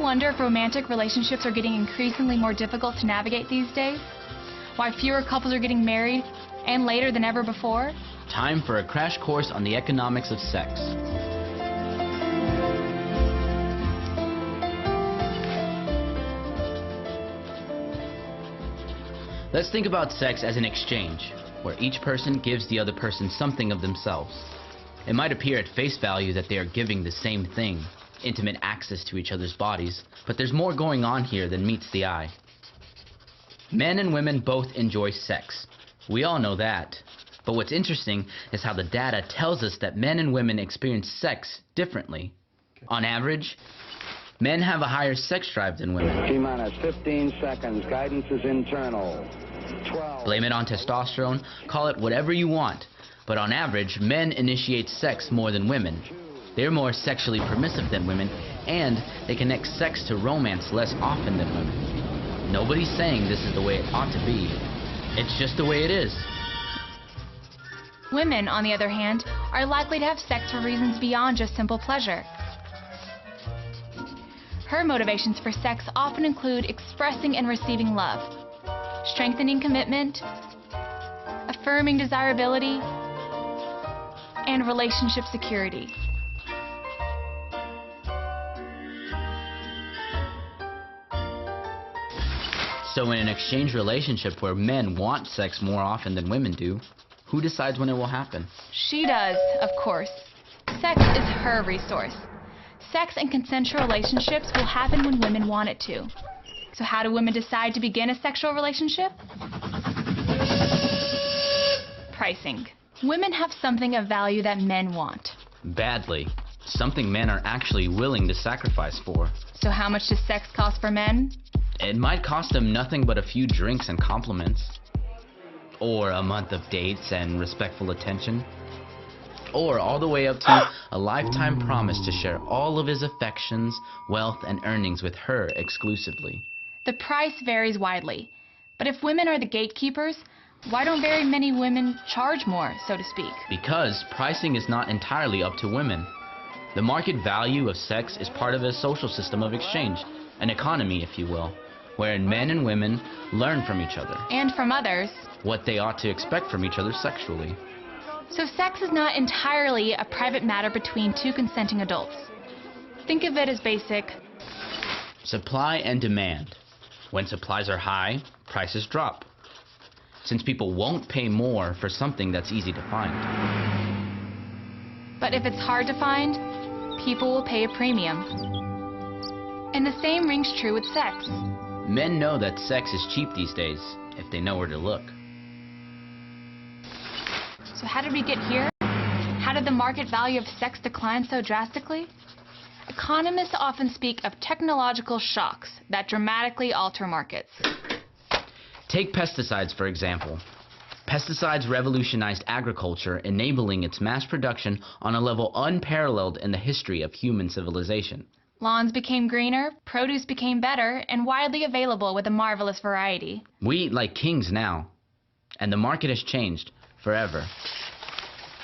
wonder if romantic relationships are getting increasingly more difficult to navigate these days? Why fewer couples are getting married, and later than ever before? Time for a crash course on the economics of sex. Let's think about sex as an exchange, where each person gives the other person something of themselves. It might appear at face value that they are giving the same thing, intimate access to each other's bodies, but there's more going on here than meets the eye. Men and women both enjoy sex. We all know that. But what's interesting is how the data tells us that men and women experience sex differently. On average, men have a higher sex drive than women. T-minus 15 seconds. Guidance is internal. 12. Blame it on testosterone, call it whatever you want. But on average, men initiate sex more than women. They're more sexually permissive than women, and they connect sex to romance less often than women. Nobody's saying this is the way it ought to be. It's just the way it is. Women, on the other hand, are likely to have sex for reasons beyond just simple pleasure. Her motivations for sex often include expressing and receiving love, strengthening commitment, affirming desirability, and relationship security. So in an exchange relationship where men want sex more often than women do, who decides when it will happen? She does, of course. Sex is her resource. Sex and consensual relationships will happen when women want it to. So how do women decide to begin a sexual relationship? Pricing. Women have something of value that men want. Badly. Something men are actually willing to sacrifice for. So how much does sex cost for men? It might cost them nothing but a few drinks and compliments. Or a month of dates and respectful attention. Or all the way up to a lifetime promise to share all of his affections, wealth, and earnings with her exclusively. The price varies widely. But if women are the gatekeepers, why don't very many women charge more, so to speak? Because pricing is not entirely up to women. The market value of sex is part of a social system of exchange, an economy, if you will, wherein men and women learn from each other. And from others. What they ought to expect from each other sexually. So sex is not entirely a private matter between two consenting adults. Think of it as basic supply and demand. When supplies are high, prices drop. Since people won't pay more for something that's easy to find. But if it's hard to find, people will pay a premium. And the same rings true with sex. Men know that sex is cheap these days, if they know where to look. So how did we get here? How did the market value of sex decline so drastically? Economists often speak of technological shocks that dramatically alter markets. Take pesticides, for example. Pesticides revolutionized agriculture, enabling its mass production on a level unparalleled in the history of human civilization. Lawns became greener, produce became better, and widely available with a marvelous variety. We eat like kings now, and the market has changed forever.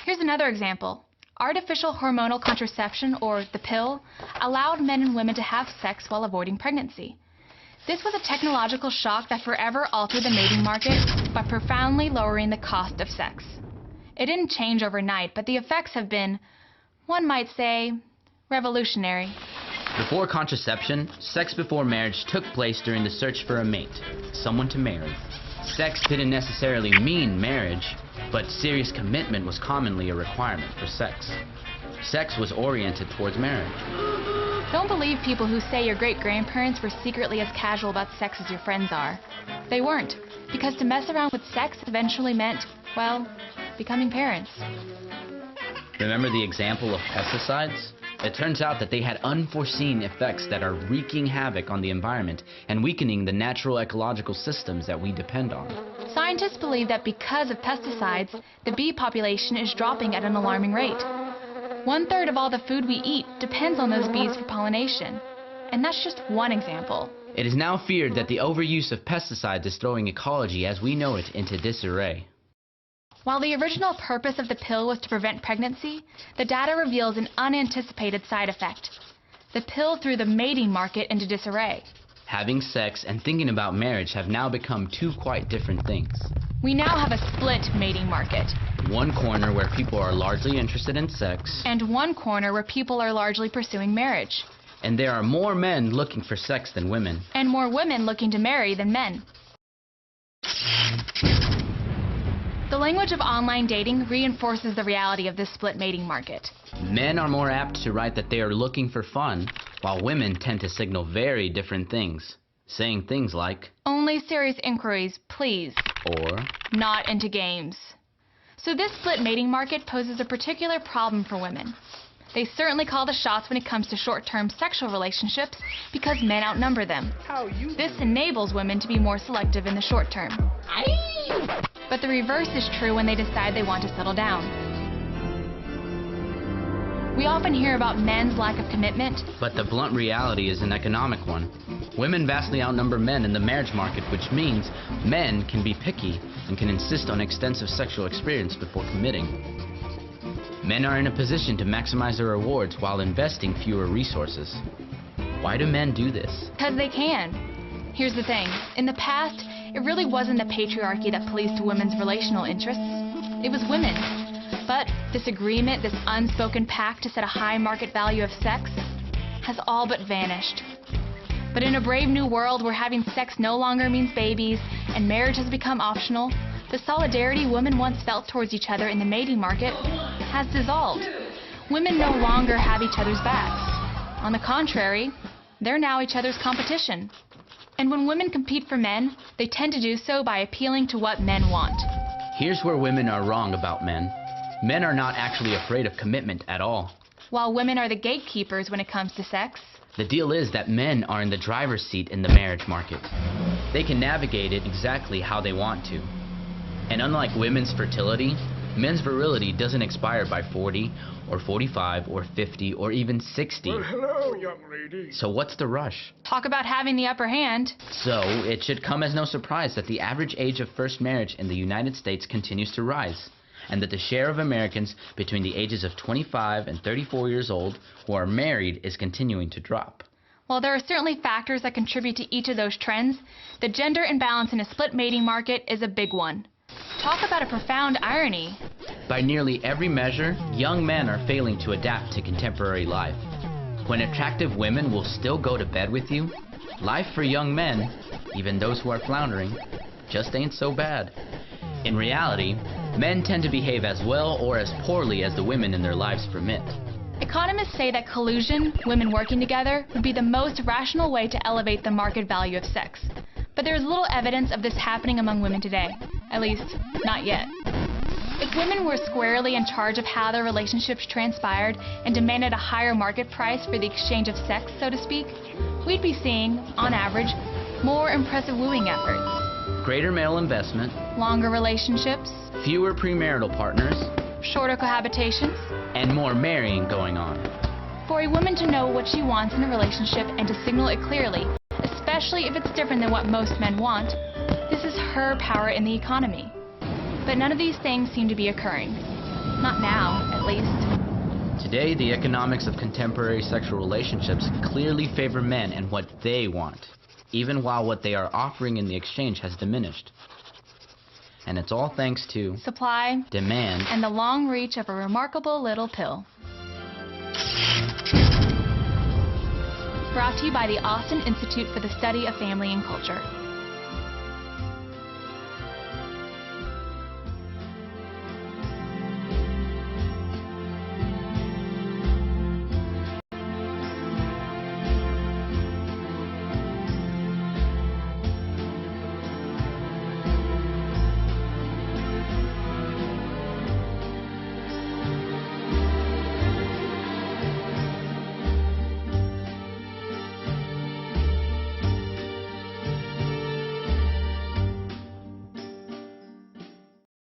Here's another example. Artificial hormonal contraception, or the pill, allowed men and women to have sex while avoiding pregnancy. This was a technological shock that forever altered the mating market by profoundly lowering the cost of sex. It didn't change overnight, but the effects have been, one might say, revolutionary. Before contraception, sex before marriage took place during the search for a mate, someone to marry. Sex didn't necessarily mean marriage, but serious commitment was commonly a requirement for sex. Sex was oriented towards marriage. Don't believe people who say your great-grandparents were secretly as casual about sex as your friends are. They weren't, because to mess around with sex eventually meant, well, becoming parents. Remember the example of pesticides? It turns out that they had unforeseen effects that are wreaking havoc on the environment and weakening the natural ecological systems that we depend on. Scientists believe that because of pesticides, the bee population is dropping at an alarming rate. 1/3 of all the food we eat depends on those bees for pollination. And that's just one example. It is now feared that the overuse of pesticides is throwing ecology as we know it into disarray. While the original purpose of the pill was to prevent pregnancy, the data reveals an unanticipated side effect. The pill threw the mating market into disarray. Having sex and thinking about marriage have now become two quite different things. We now have a split mating market. One corner where people are largely interested in sex, And one corner where people are largely pursuing marriage. and there are more men looking for sex than women. And more women looking to marry than men. The language of online dating reinforces the reality of this split mating market. Men are more apt to write that they are looking for fun, while women tend to signal very different things, saying things like, Only serious inquiries, please. or, Not into games. So this split mating market poses a particular problem for women. They certainly call the shots when it comes to short-term sexual relationships because men outnumber them. This enables women to be more selective in the short term. But the reverse is true when they decide they want to settle down. We often hear about men's lack of commitment, but the blunt reality is an economic one. Women vastly outnumber men in the marriage market, which means men can be picky and can insist on extensive sexual experience before committing. Men are in a position to maximize their rewards while investing fewer resources. Why do men do this? because they can. Here's the thing. In the past, it really wasn't the patriarchy that policed women's relational interests. It was women. But this agreement, this unspoken pact to set a high market value of sex, has all but vanished. But in a brave new world where having sex no longer means babies and marriage has become optional, the solidarity women once felt towards each other in the mating market has dissolved. Women no longer have each other's backs. On the contrary, they're now each other's competition. And when women compete for men, they tend to do so by appealing to what men want. Here's where women are wrong about men. Men are not actually afraid of commitment at all. While women are the gatekeepers when it comes to sex, The deal is that men are in the driver's seat in the marriage market. They can navigate it exactly how they want to. And unlike women's fertility, men's virility doesn't expire by 40 or 45 or 50 or even 60. Well, hello, young lady. So what's the rush? talk about having the upper hand. So it should come as no surprise that the average age of first marriage in the United States continues to rise, and that the share of Americans between the ages of 25 and 34 years old who are married is continuing to drop. While there are certainly factors that contribute to each of those trends, the gender imbalance in a split mating market is a big one. Talk about a profound irony. By nearly every measure, young men are failing to adapt to contemporary life. When attractive women will still go to bed with you, life for young men, even those who are floundering, just ain't so bad. In reality, men tend to behave as well or as poorly as the women in their lives permit. Economists say that collusion, women working together, would be the most rational way to elevate the market value of sex. But there is little evidence of this happening among women today. At least, not yet. If women were squarely in charge of how their relationships transpired and demanded a higher market price for the exchange of sex, so to speak, we'd be seeing, on average, more impressive wooing efforts, Greater male investment, longer relationships, fewer premarital partners, shorter cohabitations. and more marrying going on. For a woman to know what she wants in a relationship and to signal it clearly, especially if it's different than what most men want, this is her power in the economy. But none of these things seem to be occurring. Not now, at least. Today, the economics of contemporary sexual relationships clearly favor men and what they want, even while what they are offering in the exchange has diminished. And it's all thanks to Supply demand and the long reach of a remarkable little pill. Brought to you by the Austin Institute for the Study of Family and Culture.